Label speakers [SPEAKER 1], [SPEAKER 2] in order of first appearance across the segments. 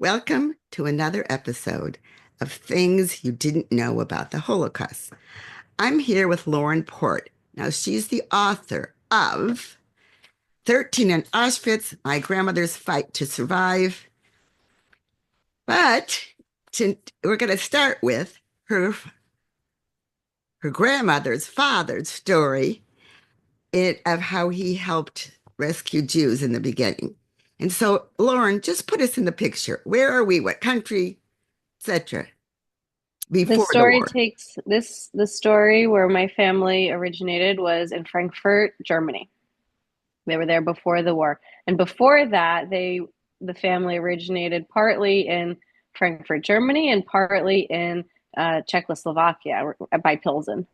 [SPEAKER 1] Welcome to another episode of Things You Didn't Know About the Holocaust. I'm here with Lauren Port. Now, she's the author of 13 in Auschwitz, My Grandmother's Fight to Survive. But we're going to start with her grandmother's father's story of how he helped rescue Jews in the beginning. And so, Lauren, just put us in the picture. Where are we? What country, etc.
[SPEAKER 2] The
[SPEAKER 1] before the
[SPEAKER 2] story
[SPEAKER 1] war?
[SPEAKER 2] takes this the story where my family originated was in Frankfurt, Germany. They were there before the war. And before that, the family originated partly in Frankfurt, Germany, and partly in Czechoslovakia by Pilsen.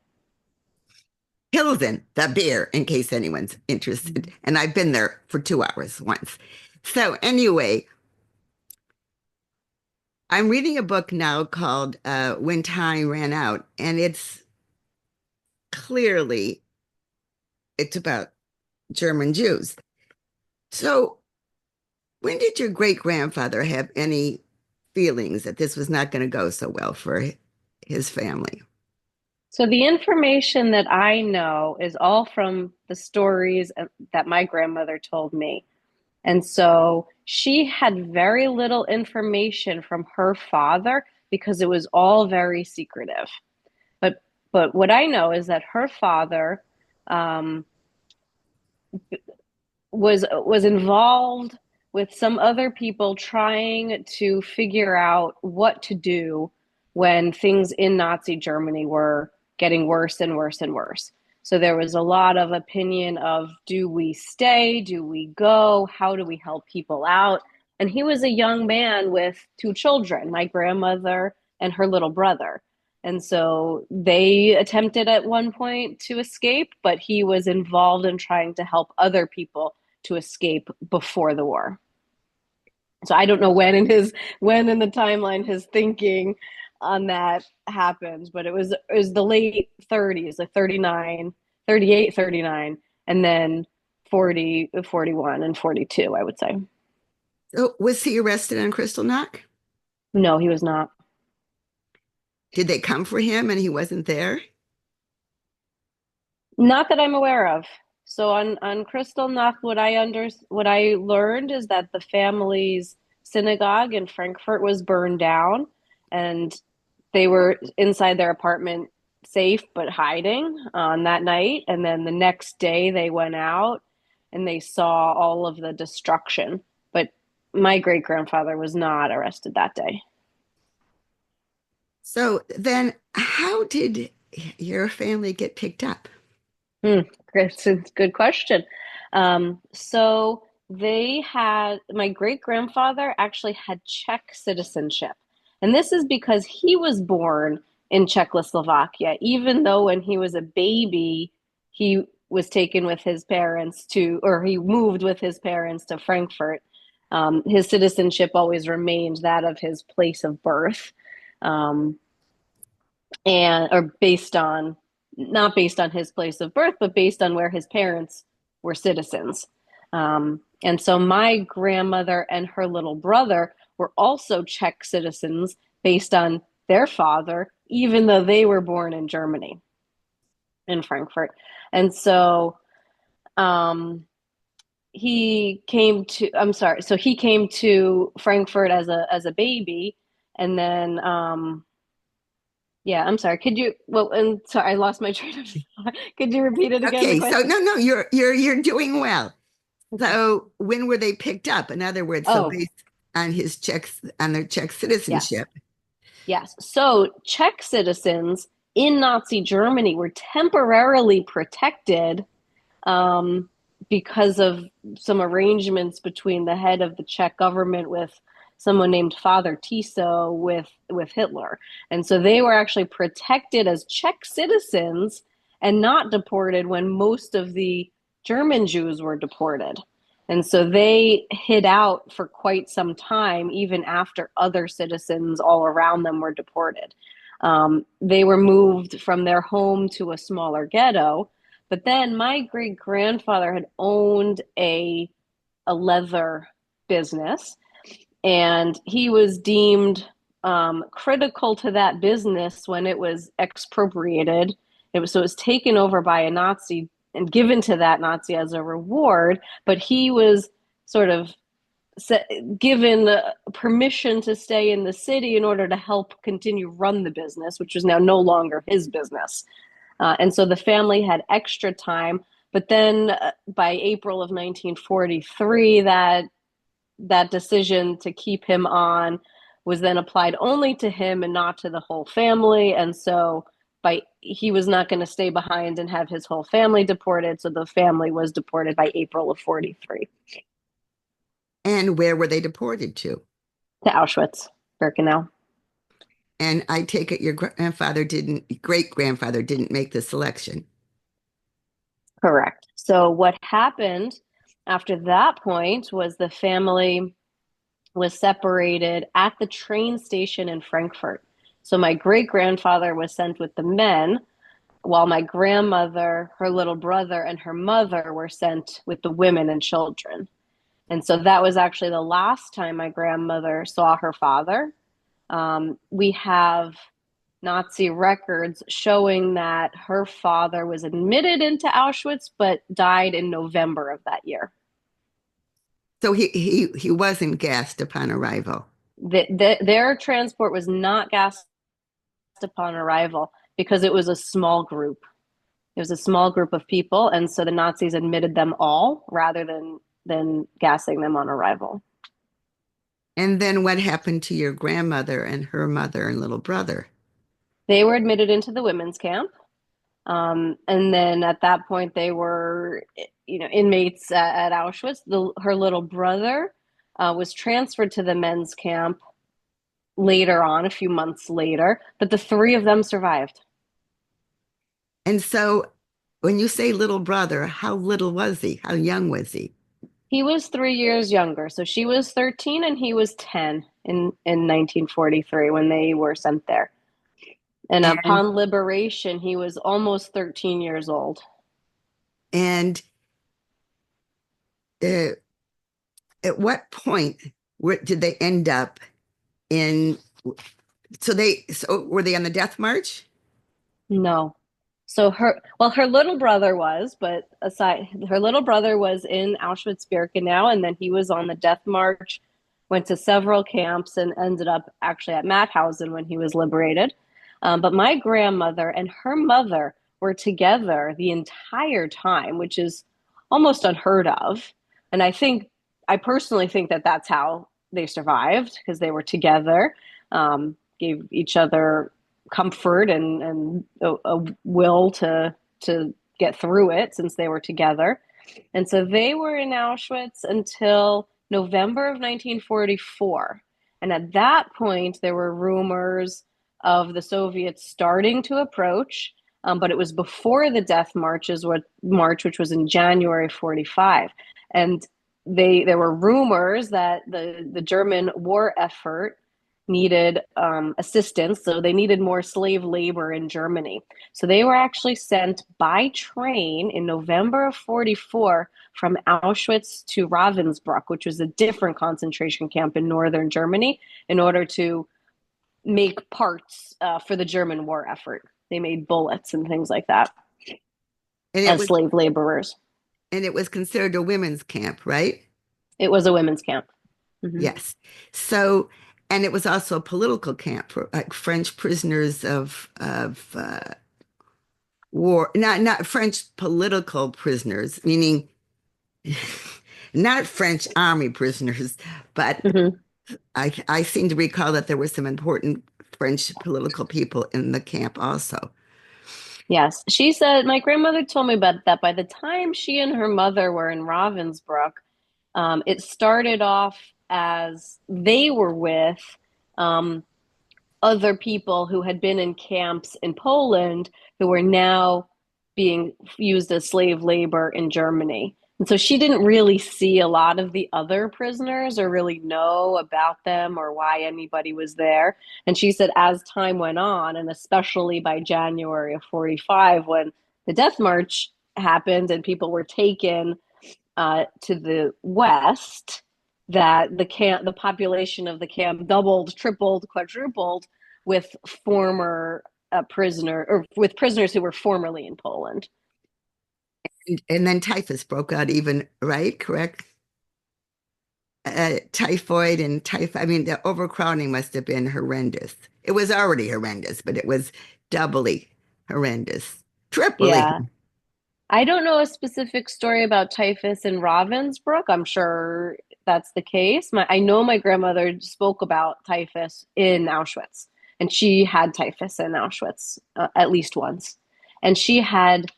[SPEAKER 1] Pilsen, the beer, in case anyone's interested. And I've been there for 2 hours once. So, anyway, I'm reading a book now called When Time Ran Out, and clearly it's about German Jews. So, when did your great grandfather have any feelings that this was not going to go so well for his family?
[SPEAKER 2] So the information that I know is all from the stories that my grandmother told me. And so she had very little information from her father because it was all very secretive. But but what I know is that her father um, was involved with some other people trying to figure out what to do when things in Nazi Germany were getting worse and worse and worse. So there was a lot of opinion of, do we stay? Do we go? How do we help people out? And he was a young man with two children, my grandmother and her little brother. And so they attempted at one point to escape, but he was involved in trying to help other people to escape before the war. So I don't know when in the timeline his thinking on that happened, but it was the late 30s, like 39, 38, 39, and then 40, 41, and 42, I would say.
[SPEAKER 1] So, was he arrested on Kristallnacht?
[SPEAKER 2] No, he was not.
[SPEAKER 1] Did they come for him and he wasn't there?
[SPEAKER 2] Not that I'm aware of. So on Kristallnacht, what I learned is that the family's synagogue in Frankfurt was burned down, and they were inside their apartment, safe but hiding on that night. And then the next day, they went out and they saw all of the destruction. But my great grandfather was not arrested that day.
[SPEAKER 1] So then, how did your family get picked up?
[SPEAKER 2] Hmm, it's a good question. So they had my great grandfather actually had Czech citizenship. And this is because he was born in Czechoslovakia, even though when he was a baby, he was taken with his parents or he moved with his parents to Frankfurt. His citizenship always remained that of his place of birth. Um, and or based on not based on his place of birth, but based on where his parents were citizens. And so my grandmother and her little brother were also Czech citizens based on their father, even though they were born in Germany, in Frankfurt. And so um, he came to Frankfurt as a baby, and then yeah, I'm sorry. And sorry, I lost my train of thought. Could you repeat it again, the
[SPEAKER 1] Okay, so
[SPEAKER 2] question?
[SPEAKER 1] no, you're doing well.
[SPEAKER 2] Okay.
[SPEAKER 1] So when were they picked up? In other words, so
[SPEAKER 2] Oh,
[SPEAKER 1] based on their Czech
[SPEAKER 2] yes.
[SPEAKER 1] citizenship.
[SPEAKER 2] Yes. So Czech citizens in Nazi Germany were temporarily protected um, because of some arrangements between the head of the Czech government with someone named Father Tiso with Hitler. And so they were actually protected as Czech citizens and not deported when most of the German Jews were deported. And so they hid out for quite some time, even after other citizens all around them were deported. They were moved from their home to a smaller ghetto. But then my great grandfather had owned a leather business, and he was deemed critical to that business when it was expropriated. So it was taken over by a Nazi and given to that Nazi as a reward, but he was sort of given permission to stay in the city in order to help continue run the business, which was now no longer his business. And so the family had extra time. But then by April of 1943, that decision to keep him on was then applied only to him and not to the whole family. And so he was not going to stay behind and have his whole family deported. So the family was deported by April of 43
[SPEAKER 1] And where were they deported to?
[SPEAKER 2] to Auschwitz, Birkenau.
[SPEAKER 1] And I take it your great grandfather didn't make the selection.
[SPEAKER 2] Correct. So what happened after that point was the family was separated at the train station in Frankfurt. So my great grandfather was sent with the men, while my grandmother, her little brother, and her mother were sent with the women and children. And so that was actually the last time my grandmother saw her father. We have Nazi records showing that her father was admitted into Auschwitz but died in November of that year.
[SPEAKER 1] So he wasn't gassed upon arrival.
[SPEAKER 2] Their transport was not gassed upon arrival because it was a small group. It was a small group of people, and so the Nazis admitted them all rather than gassing them on arrival.
[SPEAKER 1] And then what happened to your grandmother and her mother and little brother?
[SPEAKER 2] They were admitted into the women's camp. And then at that point, they were, inmates at Auschwitz. Her little brother was transferred to the men's camp later on, a few months later, but the three of them survived.
[SPEAKER 1] And so when you say little brother, how little was he? How young was he?
[SPEAKER 2] He was 3 years younger, so she was 13 and he was 10 in 1943 when they were sent there. And
[SPEAKER 1] And
[SPEAKER 2] upon liberation, he was almost 13 years old.
[SPEAKER 1] and uh, at what point did they end up in? So were they on the death march?
[SPEAKER 2] No. So her little brother was, but aside, her little brother was in Auschwitz-Birkenau, and then he was on the death march, went to several camps, and ended up actually at Mauthausen when he was liberated. But my grandmother and her mother were together the entire time, which is almost unheard of. And I personally think that that's how they survived because they were together, gave each other comfort and a will to get through it since they were together. And so they were in Auschwitz until November of 1944. And at that point, there were rumors of the Soviets starting to approach, but it was before the death march, which was in January 45. And there were rumors that the German war effort needed assistance, so they needed more slave labor in Germany. So they were actually sent by train in November of 44 from Auschwitz to Ravensbrück, which was a different concentration camp in northern Germany, in order to make parts for the German war effort. They made bullets and things like that
[SPEAKER 1] And it
[SPEAKER 2] as
[SPEAKER 1] was
[SPEAKER 2] slave laborers.
[SPEAKER 1] and it was considered a women's camp, right?
[SPEAKER 2] It was a women's camp. Mm-hmm.
[SPEAKER 1] Yes. So, and it was also a political camp for like French prisoners of war, not French political prisoners, meaning not French army prisoners, but
[SPEAKER 2] Mm-hmm.
[SPEAKER 1] I seem to recall that there were some important French political people in the camp also.
[SPEAKER 2] Yes, she said, my grandmother told me about that by the time she and her mother were in Ravensbrück, it started off as they were with um, other people who had been in camps in Poland who were now being used as slave labor in Germany. And so she didn't really see a lot of the other prisoners or really know about them or why anybody was there. And she said, as time went on, and especially by January of 45, when the death march happened and people were taken to the West, that the population of the camp doubled, tripled, quadrupled with former prisoner or with prisoners who were formerly in Poland.
[SPEAKER 1] And then typhus broke out even, right? Correct? Typhoid and typhoid. I mean, the overcrowding must have been horrendous. It was already horrendous, but it was doubly horrendous, triply.
[SPEAKER 2] Yeah. I don't know a specific story about typhus in Ravensbrück. I'm sure that's the case. I know my grandmother spoke about typhus in Auschwitz, and she had typhus in Auschwitz at least once. And she had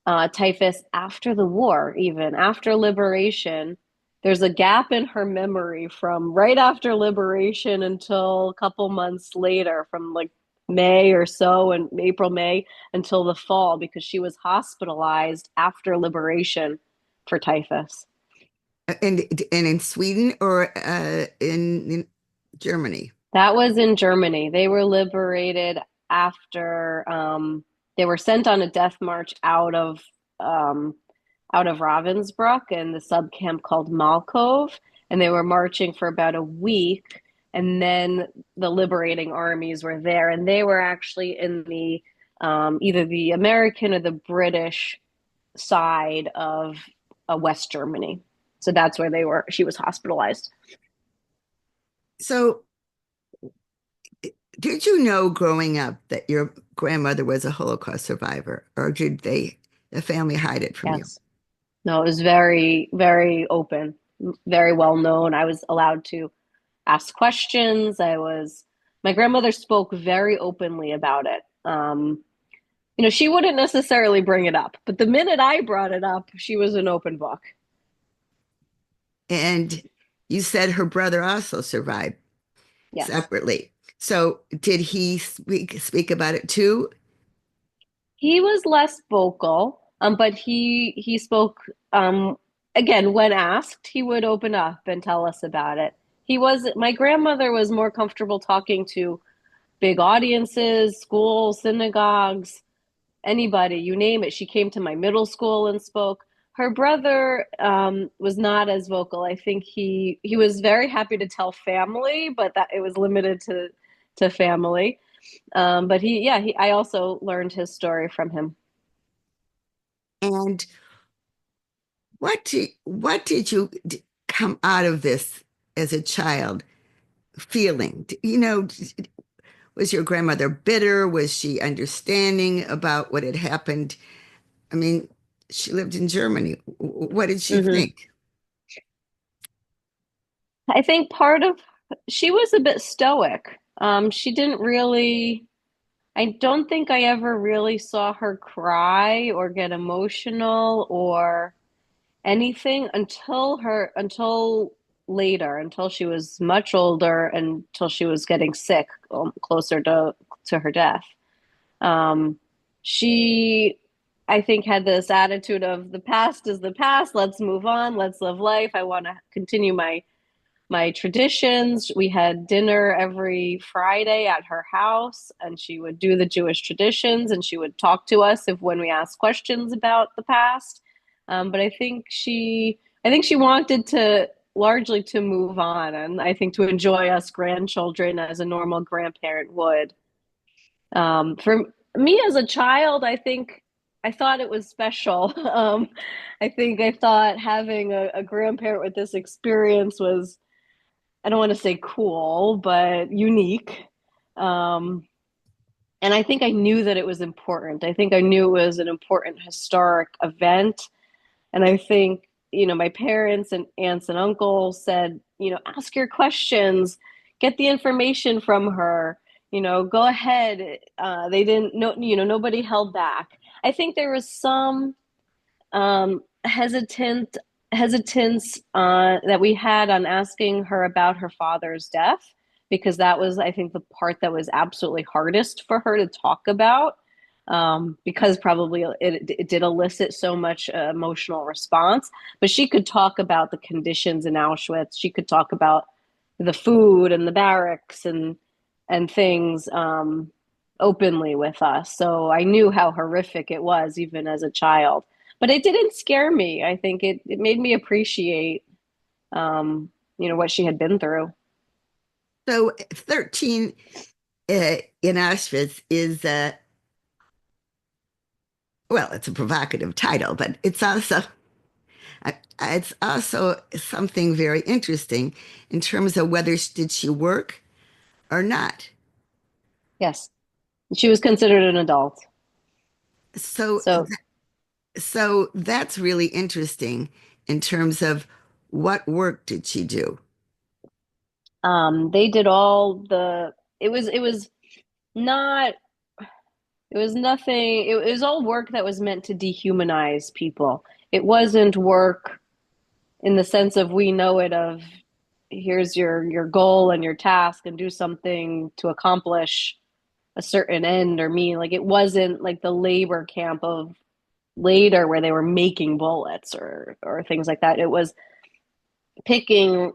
[SPEAKER 2] typhus after the war, even after liberation. There's a gap in her memory from right after liberation until a couple months later, from like May or so, and April, May until the fall, because she was hospitalized after liberation for typhus.
[SPEAKER 1] And in Sweden or in Germany?
[SPEAKER 2] That was in Germany. They were liberated after they were sent on a death march out of Ravensbrück and the subcamp called Malkov, and they were marching for about a week. And then the liberating armies were there, and they were actually in the either the American or the British side of West Germany. So that's where they were. She was hospitalized.
[SPEAKER 1] So, did you know growing up that your grandmother was a Holocaust survivor, or did the family hide it from you?
[SPEAKER 2] Yes. No, it was very, very open, very well known. I was allowed to ask questions. My grandmother spoke very openly about it. She wouldn't necessarily bring it up, but the minute I brought it up, she was an open book.
[SPEAKER 1] And you said her brother also survived
[SPEAKER 2] Yes.
[SPEAKER 1] separately. So, did he speak about it too?
[SPEAKER 2] He was less vocal, but he spoke again when asked, he would open up and tell us about it. My grandmother was more comfortable talking to big audiences, schools, synagogues, anybody, you name it. She came to my middle school and spoke. Her brother was not as vocal. I think he was very happy to tell family, but that it was limited to family. But I also learned his story from him.
[SPEAKER 1] And what did you come out of this as a child feeling? Was your grandmother bitter? Was she understanding about what had happened? I mean, she lived in Germany. What did she
[SPEAKER 2] Hmm.
[SPEAKER 1] think?
[SPEAKER 2] I think part of she was a bit stoic. She didn't really. I don't think I ever really saw her cry or get emotional or anything until later, until she was much older, until she was getting sick, closer to her death. Um, she, I think, had this attitude of the past is the past. Let's move on. Let's live life. I want to continue my traditions. We had dinner every Friday at her house, and she would do the Jewish traditions, and she would talk to us if when we asked questions about the past. But I think she wanted to largely to move on, and I think to enjoy us grandchildren as a normal grandparent would. For me as a child, I think I thought it was special. I think I thought having a grandparent with this experience was, I don't want to say cool, but unique. Um, and I think I knew that it was important. I think I knew it was an important historic event. And I think, my parents and aunts and uncles said, ask your questions, get the information from her, go ahead. They didn't know, nobody held back. I think there was some hesitance that we had on asking her about her father's death, because that was, I think, the part that was absolutely hardest for her to talk about, because probably it did elicit so much emotional response. But she could talk about the conditions in Auschwitz. She could talk about the food and the barracks and things openly with us. So I knew how horrific it was, even as a child, but it didn't scare me. I think it made me appreciate, what she had been through.
[SPEAKER 1] So 13 in Auschwitz is, well, it's a provocative title, but it's also something very interesting in terms of whether did she work or not.
[SPEAKER 2] Yes, she was considered an adult.
[SPEAKER 1] So
[SPEAKER 2] So
[SPEAKER 1] so that's really interesting in terms of what work did she do?
[SPEAKER 2] they did all the it was not it was nothing it was all work that was meant to dehumanize people. It wasn't work in the sense of we know it of here's your goal and your task and do something to accomplish a certain end or mean. Like it wasn't like the labor camp of later where they were making bullets or things like that. It was picking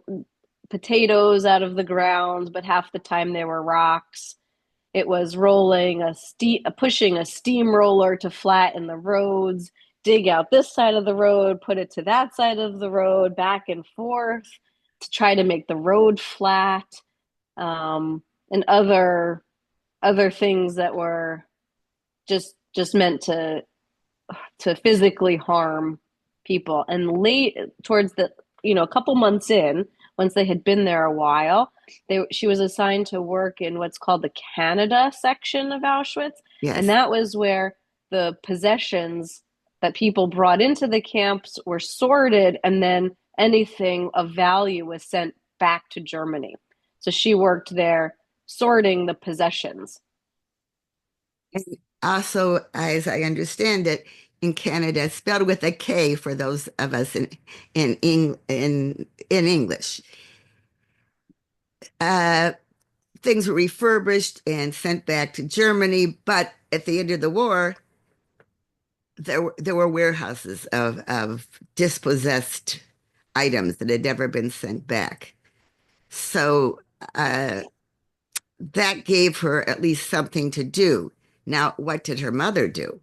[SPEAKER 2] potatoes out of the ground, but half the time they were rocks. It was pushing a steamroller to flatten the roads, dig out this side of the road, put it to that side of the road, back and forth to try to make the road flat, and other things that were just meant to physically harm people. And late towards the a couple months in, once they had been there a while, she was assigned to work in what's called the Canada section of Auschwitz, and
[SPEAKER 1] Yes.
[SPEAKER 2] that was where the possessions that people brought into the camps were sorted, and then anything of value was sent back to Germany. So she worked there sorting the possessions.
[SPEAKER 1] And also, as I understand it, in Canada, spelled with a K for those of us in English. Uh, Things were refurbished and sent back to Germany, but at the end of the war, there were warehouses of dispossessed items that had never been sent back. So uh, that gave her at least something to do. Now, what did her mother do?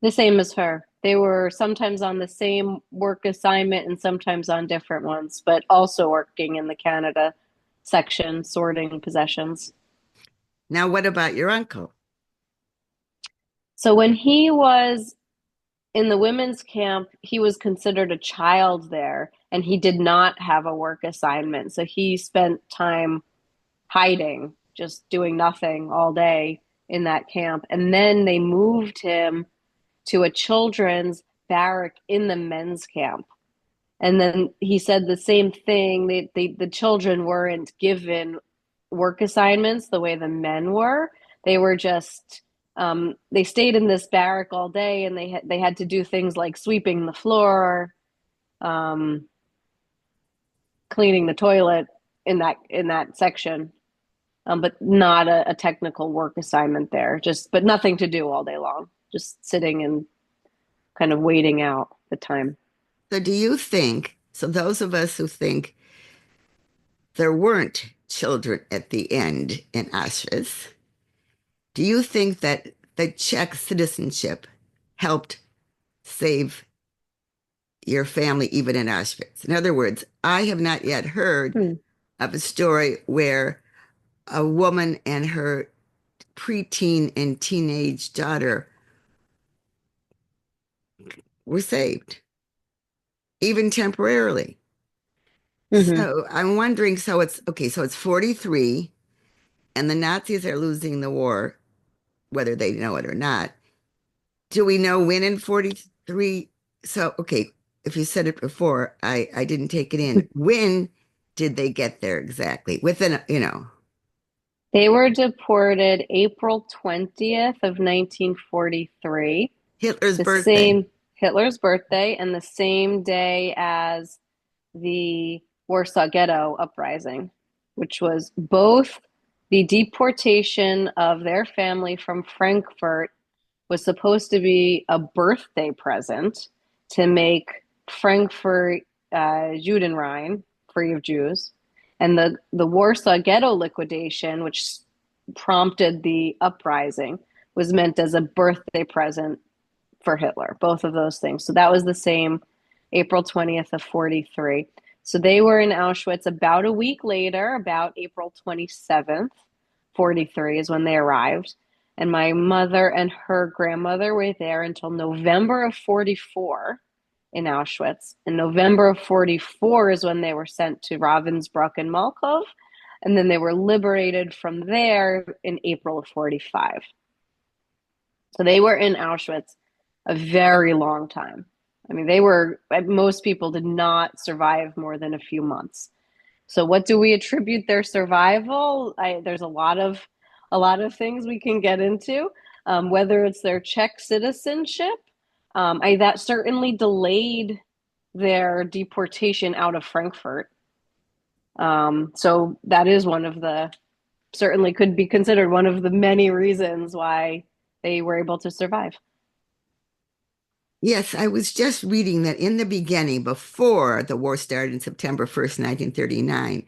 [SPEAKER 2] The same as her. They were sometimes on the same work assignment and sometimes on different ones, but also working in the Canada section, sorting possessions.
[SPEAKER 1] Now, what about your uncle?
[SPEAKER 2] So when he was in the women's camp, he was considered a child there and he did not have a work assignment. So he spent time hiding, just doing nothing all day in that camp. And then they moved him to a children's barrack in the men's camp. And then he said the same thing. The children weren't given work assignments the way the men were. They were just they stayed in this barrack all day, and they had to do things like sweeping the floor, um, cleaning the toilet in that section, but not a technical work assignment there. Just but nothing to do all day long, just sitting and kind of waiting out the time.
[SPEAKER 1] So, do you think, so those of us who think there weren't children at the end in Auschwitz, do you think that the Czech citizenship helped save your family even in Auschwitz? In other words, I have not yet heard
[SPEAKER 2] Hmm.
[SPEAKER 1] of a story where a woman and her preteen and teenage daughter were saved, even temporarily.
[SPEAKER 2] Mm-hmm.
[SPEAKER 1] So I'm wondering, so it's okay, so it's 43 and the Nazis are losing the war, whether they know it or not. Do we know when in 43? So, okay, if you said it before, I didn't take it in. When did they get there exactly? Within.
[SPEAKER 2] They were deported April 20th of 1943,
[SPEAKER 1] Hitler's
[SPEAKER 2] the
[SPEAKER 1] birthday.
[SPEAKER 2] same Hitler's birthday and the same day as the Warsaw Ghetto uprising, which was both the deportation of their family from Frankfurt was supposed to be a birthday present to make Frankfurt Judenrein, free of Jews, and the Warsaw Ghetto liquidation, which prompted the uprising, was meant as a birthday present for Hitler. Both of those things. So that was the same April 20th of 43. So they were in Auschwitz about a week later, about April 27th, 43 is when they arrived. And my mother and her grandmother were there until November of 44 in Auschwitz. In November of 44 is when they were sent to Ravensbrück and Malkov. And then they were liberated from there in April of 45. So they were in Auschwitz a very long time. I mean, most people did not survive more than a few months. So what do we attribute their survival? There's a lot of things we can get into, whether it's their Czech citizenship. That certainly delayed their deportation out of Frankfurt. So that is certainly could be considered one of the many reasons why they were able to survive.
[SPEAKER 1] Yes, I was just reading that in the beginning, before the war started in September 1st, 1939,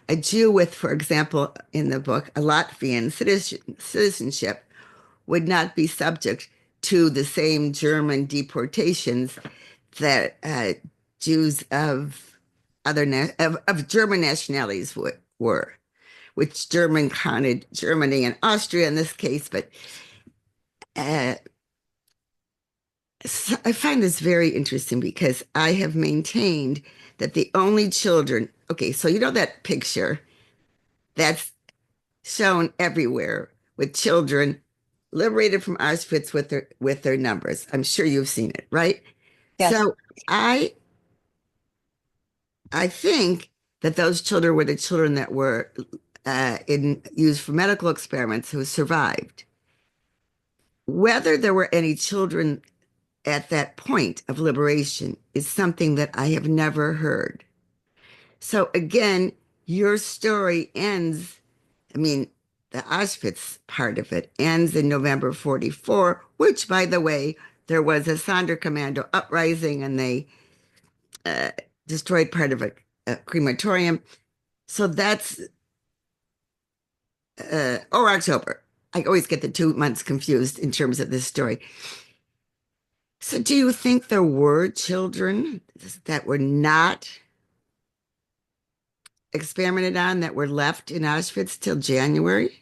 [SPEAKER 1] a Jew with, for example, in the book, a Latvian citizenship would not be subject to the same German deportations that Jews of of German nationalities were, which German counted Germany and Austria in this case, but uh, so I find this very interesting because I have maintained that the only children, okay, so you know that picture that's shown everywhere with children liberated from Auschwitz with their numbers. I'm sure you've seen it, right?
[SPEAKER 2] Yes.
[SPEAKER 1] So I I think that those children were the children that were in used for medical experiments who survived. Whether there were any children at that point of liberation is something that I have never heard. So again, your story ends, I mean, the Auschwitz part of it ends in November 44, which, by the way, there was a Sonderkommando uprising and they uh, destroyed part of a crematorium. So that's, or October. I always get the 2 months confused in terms of this story. So do you think there were children that were not experimented on that were left in Auschwitz till January?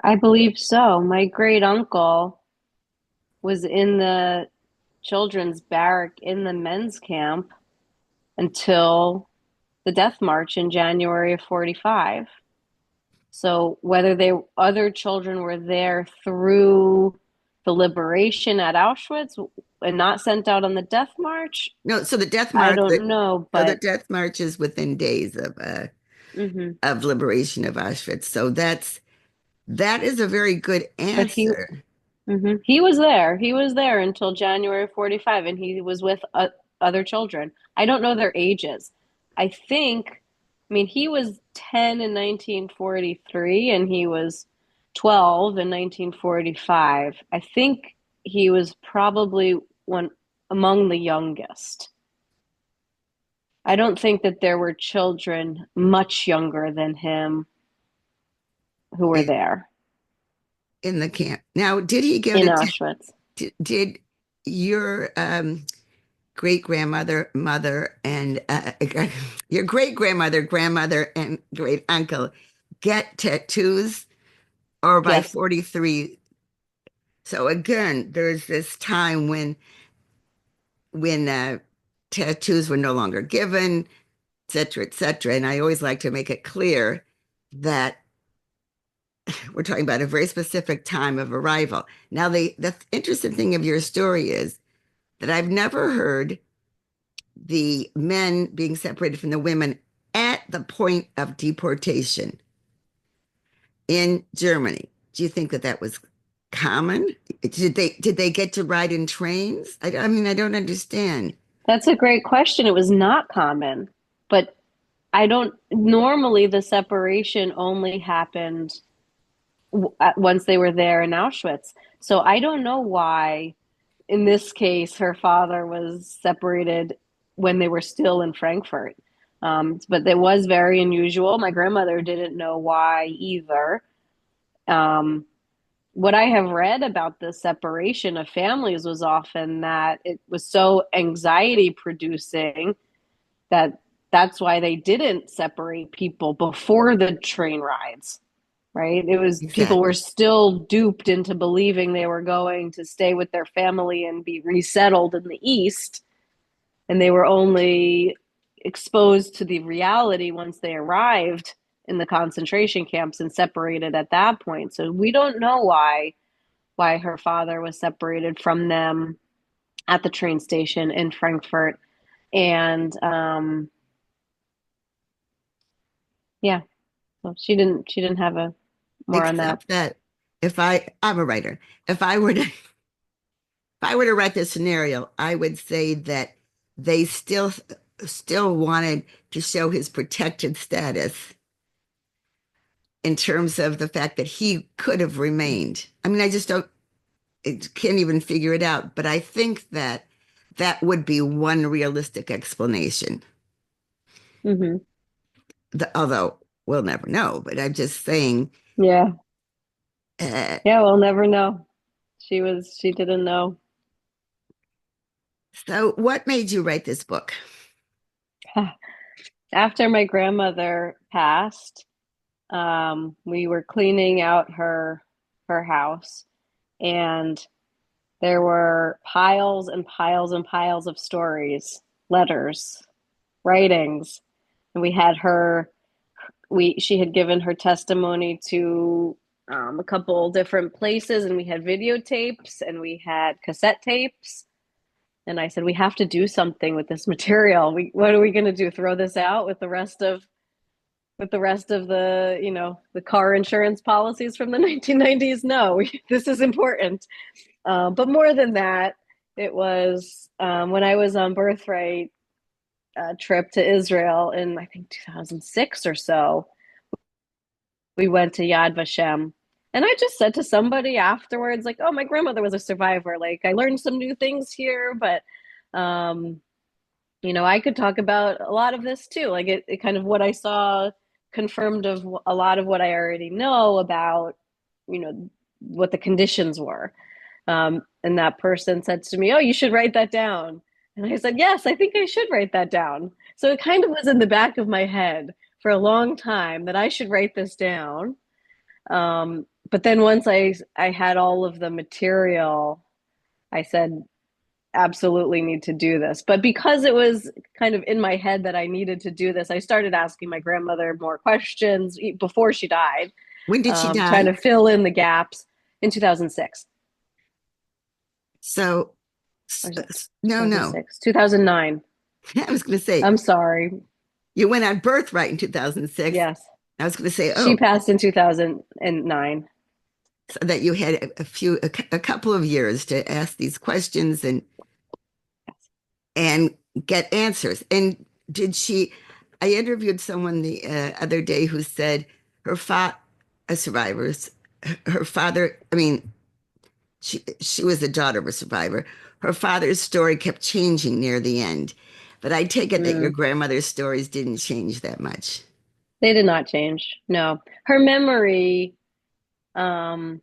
[SPEAKER 2] I believe so. My great uncle was in the children's barrack in the men's camp until the death march in January of 45. So whether other children were there through the liberation at Auschwitz and not sent out on the death march,
[SPEAKER 1] No, so the death
[SPEAKER 2] I
[SPEAKER 1] march,
[SPEAKER 2] don't know,
[SPEAKER 1] so the
[SPEAKER 2] but
[SPEAKER 1] death march is within days
[SPEAKER 2] mhm.
[SPEAKER 1] of liberation of Auschwitz. So that is a very good
[SPEAKER 2] But he
[SPEAKER 1] answer.
[SPEAKER 2] he was there. He was there until January 45, and he was with other children. I don't know their ages. I mean, he was 10 in 1943, and he was 12 in 1945. I think he was probably one among the youngest. I don't think that there were children much younger than him who were
[SPEAKER 1] in,
[SPEAKER 2] there
[SPEAKER 1] in the camp. Now, did he go
[SPEAKER 2] in
[SPEAKER 1] to,
[SPEAKER 2] Auschwitz.
[SPEAKER 1] did your great grandmother, mother, and your great grandmother, grandmother, and great uncle get tattoos? Or by
[SPEAKER 2] Yes.
[SPEAKER 1] 43? So again, there's this time when tattoos were no longer given, et cetera, et cetera. And I always like to make it clear that we're talking about a very specific time of arrival. Now, the interesting thing of your story is that I've never heard the men being separated from the women at the point of deportation in Germany. Do you think that that was common? Did they get to ride in trains? I mean, I don't understand.
[SPEAKER 2] That's a great question. It was not common, but I don't normally the separation only happened once they were there in Auschwitz. So I don't know why in this case her father was separated when they were still in Frankfurt. But it was very unusual. My grandmother didn't know why either. Um, what I have read about the separation of families was often that it was so anxiety producing that that's why they didn't separate people before the train rides, right? It was people were
[SPEAKER 1] Exactly.
[SPEAKER 2] still duped into believing they were going to stay with their family and be resettled in the East, and they were only exposed to the reality once they arrived in the concentration camps and separated at that point. So we don't know why her father was separated from them at the train station in Frankfurt. And yeah, so she didn't have a more on that.
[SPEAKER 1] Except that I'm a writer. If I were to if I were to write this scenario, I would say that they still wanted to show his protected status in terms of the fact that he could have remained. I mean, I just don't can't even figure it out, but I think that that would be one realistic explanation.
[SPEAKER 2] Mm-hmm.
[SPEAKER 1] Although we'll never know, but I'm just saying.
[SPEAKER 2] Yeah,
[SPEAKER 1] Uh,
[SPEAKER 2] yeah, we'll never know. She didn't know.
[SPEAKER 1] so, what made you write this book?
[SPEAKER 2] After my grandmother passed, we were cleaning out her house, and there were piles and piles and piles of stories, letters, writings, and we had her. We She had given her testimony to a couple different places, and we had videotapes and we had cassette tapes. And I said, we have to do something with this material. What are we going to do? Throw this out with the the car insurance policies from the 1990s? No, this is important. But more than that, it was when I was on birthright trip to Israel in I think 2006 or so. We went to Yad Vashem. And I just said to somebody afterwards, like, oh, my grandmother was a survivor. Like, I learned some new things here, but, um, I could talk about a lot of this too. Like, it kind of what I saw confirmed of a lot of what I already know about, what the conditions were. And that person said to me, oh, you should write that down. And I said, yes, I think I should write that down. So it kind of was in the back of my head for a long time that I should write this down. But then once I had all of the material, I said, absolutely need to do this. But because it was kind of in my head that I needed to do this, I started asking my grandmother more questions before she died,
[SPEAKER 1] When did she
[SPEAKER 2] trying
[SPEAKER 1] die?
[SPEAKER 2] to fill in the gaps in 2006.
[SPEAKER 1] So,
[SPEAKER 2] Or is it
[SPEAKER 1] no, no.
[SPEAKER 2] 2006? 2009.
[SPEAKER 1] I was going to say
[SPEAKER 2] I'm sorry.
[SPEAKER 1] you went on birthright in 2006.
[SPEAKER 2] Yes.
[SPEAKER 1] I was going to say,
[SPEAKER 2] She
[SPEAKER 1] oh,
[SPEAKER 2] passed in 2009.
[SPEAKER 1] so that you had a couple of years to ask these questions and get answers. And did she? I interviewed someone the other day who said her father, a survivor's, her father. I mean, she was the daughter of a survivor. Her father's story kept changing near the end, but I take it that your
[SPEAKER 2] Mm.
[SPEAKER 1] grandmother's stories didn't change that much.
[SPEAKER 2] They did not change. No. Her memory um,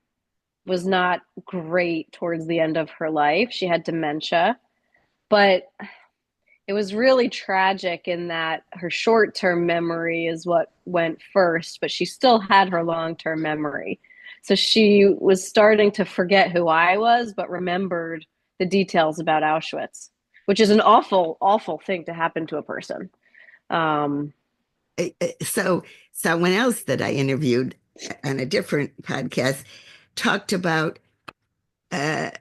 [SPEAKER 2] was not great towards the end of her life. She had dementia, but it was really tragic in that her short-term memory is what went first, but she still had her long-term memory. So she was starting to forget who I was, but remembered the details about Auschwitz, which is an awful, awful thing to happen to a person. Um,
[SPEAKER 1] So someone else that I interviewed on a different podcast talked about uh,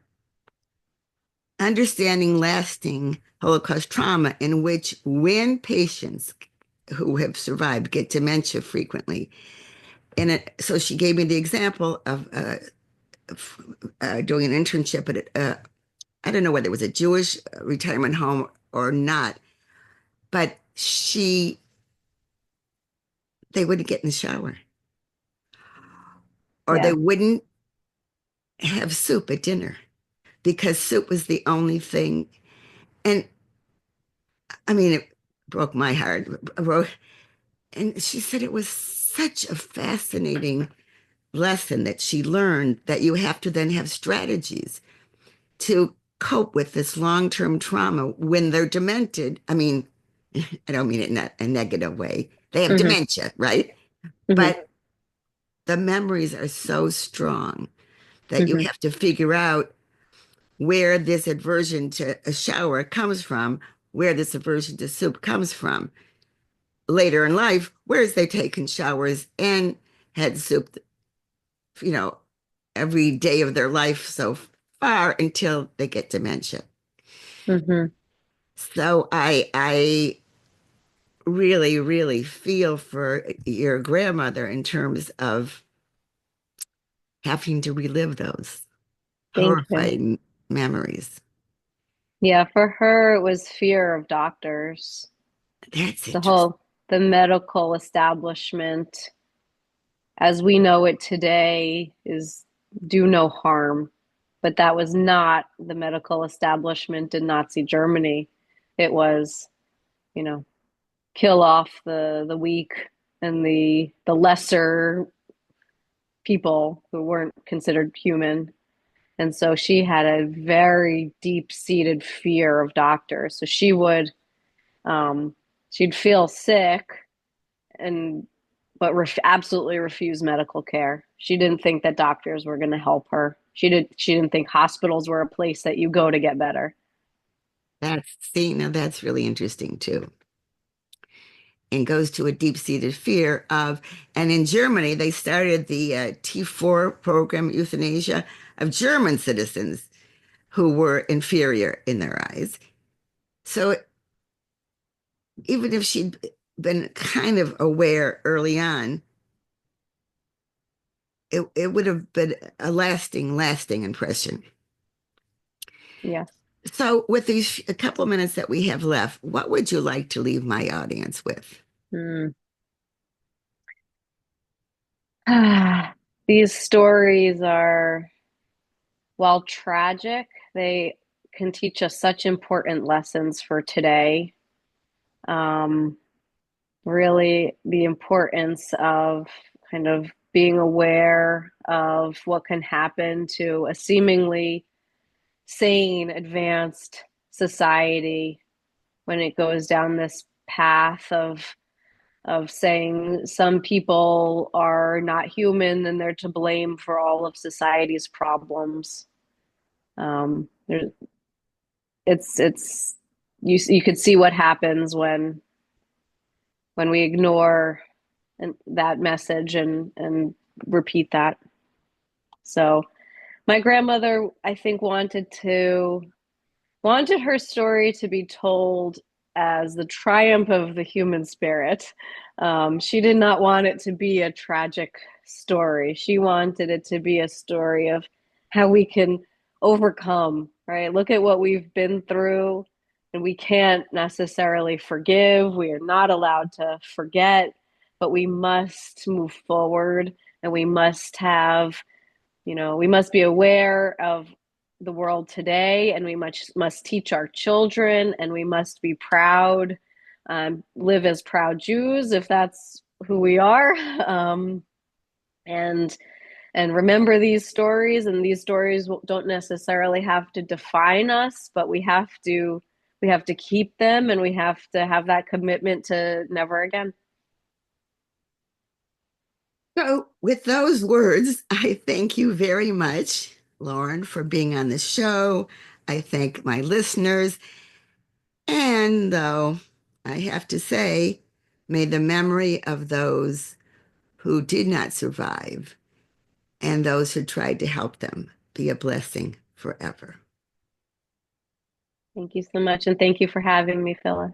[SPEAKER 1] understanding lasting Holocaust trauma, in which when patients who have survived get dementia frequently. So she gave me the example of doing an internship at, I don't know whether it was a Jewish retirement home or not, but they wouldn't get in the shower or they
[SPEAKER 2] yeah,
[SPEAKER 1] wouldn't have soup at dinner because soup was the only thing. And I mean, it broke my heart. And she said it was such a fascinating lesson that she learned that you have to then have strategies to cope with this long-term trauma when they're demented. I mean, I don't mean it in a negative way. They have
[SPEAKER 2] Hmm.
[SPEAKER 1] dementia, right?
[SPEAKER 2] Hmm.
[SPEAKER 1] But the memories are so strong that you
[SPEAKER 2] Hmm.
[SPEAKER 1] have to figure out where this aversion to a shower comes from, where this aversion to soup comes from. Later in life, where's they taken showers and had soup, you know, every day of their life so far until they get dementia.
[SPEAKER 2] Hmm.
[SPEAKER 1] So I really, really feel for your grandmother in terms of having to relive those
[SPEAKER 2] Thank you.
[SPEAKER 1] horrifying memories.
[SPEAKER 2] Yeah, for her, it was fear of doctors.
[SPEAKER 1] That's
[SPEAKER 2] The
[SPEAKER 1] interesting.
[SPEAKER 2] whole, the medical establishment, as we know it today, is do no harm. But that was not the medical establishment in Nazi Germany. It was, you know, kill off the weak and the lesser people who weren't considered human. And so she had a very deep-seated fear of doctors. So um, she'd feel sick and but absolutely refuse medical care. She didn't think that doctors were going to help her. She didn't think hospitals were a place that you go to get better.
[SPEAKER 1] That's see, now that's really interesting too. And goes to a deep-seated fear of, and in Germany, they started the T4 program, euthanasia, of German citizens who were inferior in their eyes. So even if she'd been kind of aware early on, it would have been a lasting impression.
[SPEAKER 2] Yes.
[SPEAKER 1] So, with these a couple of minutes that we have left, what would you like to leave my audience with?
[SPEAKER 2] Mm. These stories are, while tragic, they can teach us such important lessons for today. Um, Really, the importance of kind of being aware of what can happen to a seemingly sane, advanced society when it goes down this path of saying some people are not human and they're to blame for all of society's problems. There, it's you could see what happens when we ignore that message and repeat that. So my grandmother, I think, wanted her story to be told as the triumph of the human spirit. She did not want it to be a tragic story. She wanted it to be a story of how we can overcome, right? Look at what we've been through, and we can't necessarily forgive. We are not allowed to forget, but we must move forward and we must have, we must be aware of the world today, and we must teach our children, and we must be proud, live as proud Jews if that's who we are, and remember these stories. And these stories don't necessarily have to define us, but we have to keep them, and we have to have that commitment to never again.
[SPEAKER 1] So, with those words, I thank you very much, Lauren, for being on the show. I thank my listeners. And though I have to say, may the memory of those who did not survive and those who tried to help them be a blessing forever.
[SPEAKER 2] Thank you so much, and thank you for having me, Phyllis.